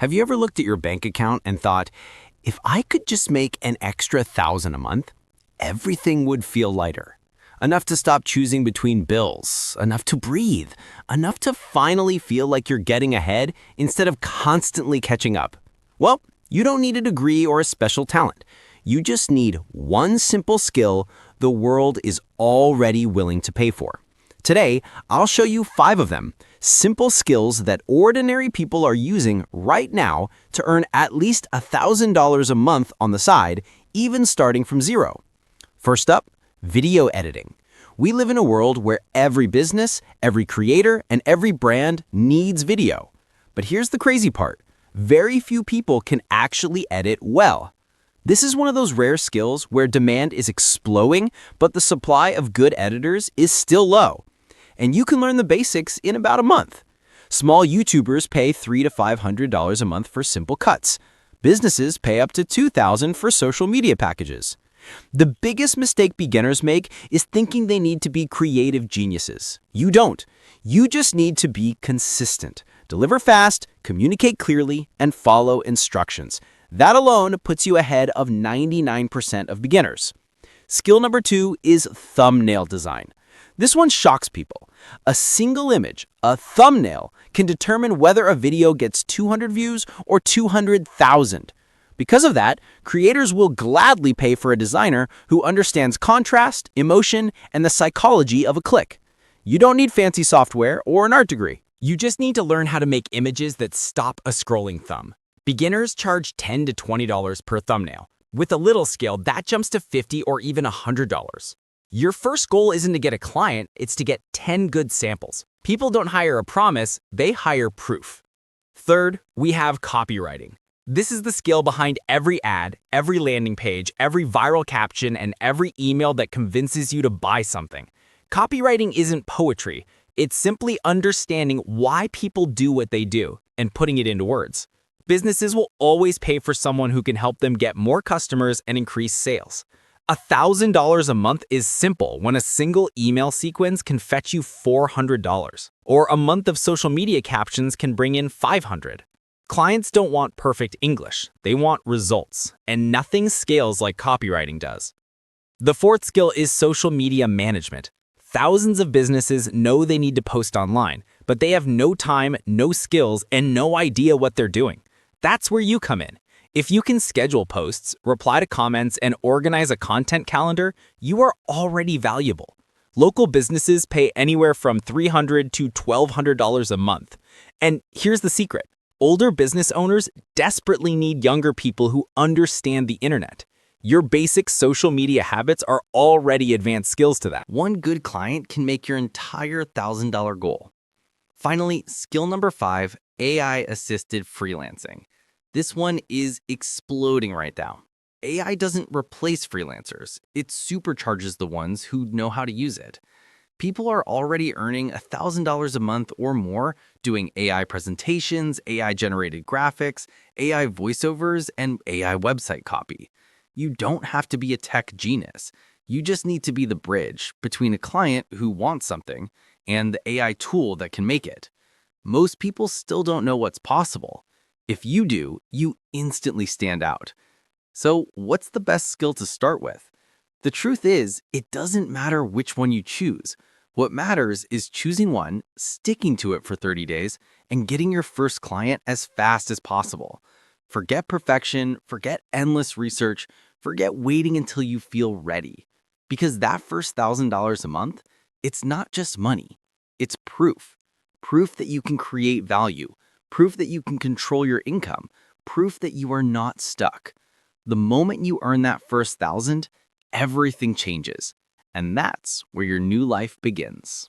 Have you ever looked at your bank account and thought, if I could just make an extra $1,000 a month, everything would feel lighter? Enough to stop choosing between bills, enough to breathe, enough to finally feel like you're getting ahead instead of constantly catching up. Well, you don't need a degree or a special talent. You just need one simple skill the world is already willing to pay for. Today, I'll show you 5 of them, simple skills that ordinary people are using right now to earn at least $1,000 a month on the side, even starting from zero. First up, video editing. We live in a world where every business, every creator, and every brand needs video. But here's the crazy part. Very few people can actually edit well. This is one of those rare skills where demand is exploding, but the supply of good editors is still low. And you can learn the basics in about a month. Small YouTubers pay $300 to $500 a month for simple cuts. Businesses pay up to $2,000 for social media packages. The biggest mistake beginners make is thinking they need to be creative geniuses. You don't. You just need to be consistent. Deliver fast, communicate clearly, and follow instructions. That alone puts you ahead of 99% of beginners. Skill number 2 is thumbnail design. This one shocks people. A single image, a thumbnail, can determine whether a video gets 200 views or 200,000. Because of that, creators will gladly pay for a designer who understands contrast, emotion, and the psychology of a click. You don't need fancy software or an art degree. You just need to learn how to make images that stop a scrolling thumb. Beginners charge $10 to $20 per thumbnail. With a little skill, that jumps to $50 or even $100. Your first goal isn't to get a client, it's to get 10 good samples. People don't hire a promise, they hire proof. Third, we have copywriting. This is the skill behind every ad, every landing page, every viral caption, and every email that convinces you to buy something. Copywriting isn't poetry. It's simply understanding why people do what they do and putting it into words. Businesses will always pay for someone who can help them get more customers and increase sales. $1,000 a month is simple when a single email sequence can fetch you $400, or a month of social media captions can bring in $500. Clients don't want perfect English, they want results, and nothing scales like copywriting does. The fourth skill is social media management. Thousands of businesses know they need to post online, but they have no time, no skills, and no idea what they're doing. That's where you come in. If you can schedule posts, reply to comments, and organize a content calendar, you are already valuable. Local businesses pay anywhere from $300 to $1,200 a month. And here's the secret. Older business owners desperately need younger people who understand the internet. Your basic social media habits are already advanced skills to that. One good client can make your entire $1,000 goal. Finally, skill number 5, AI-assisted freelancing. This one is exploding right now. AI doesn't replace freelancers. It supercharges the ones who know how to use it. People are already earning $1,000 a month or more doing AI presentations, AI-generated graphics, AI voiceovers, and AI website copy. You don't have to be a tech genius. You just need to be the bridge between a client who wants something and the AI tool that can make it. Most people still don't know what's possible. If you do, you instantly stand out. So what's the best skill to start with? The truth is, it doesn't matter which one you choose. What matters is choosing one, sticking to it for 30 days, and getting your first client as fast as possible. Forget perfection, forget endless research, forget waiting until you feel ready. Because that first $1,000 a month, it's not just money. It's proof. Proof that you can create value. Proof that you can control your income. Proof that you are not stuck. The moment you earn that first 1,000, everything changes. And that's where your new life begins.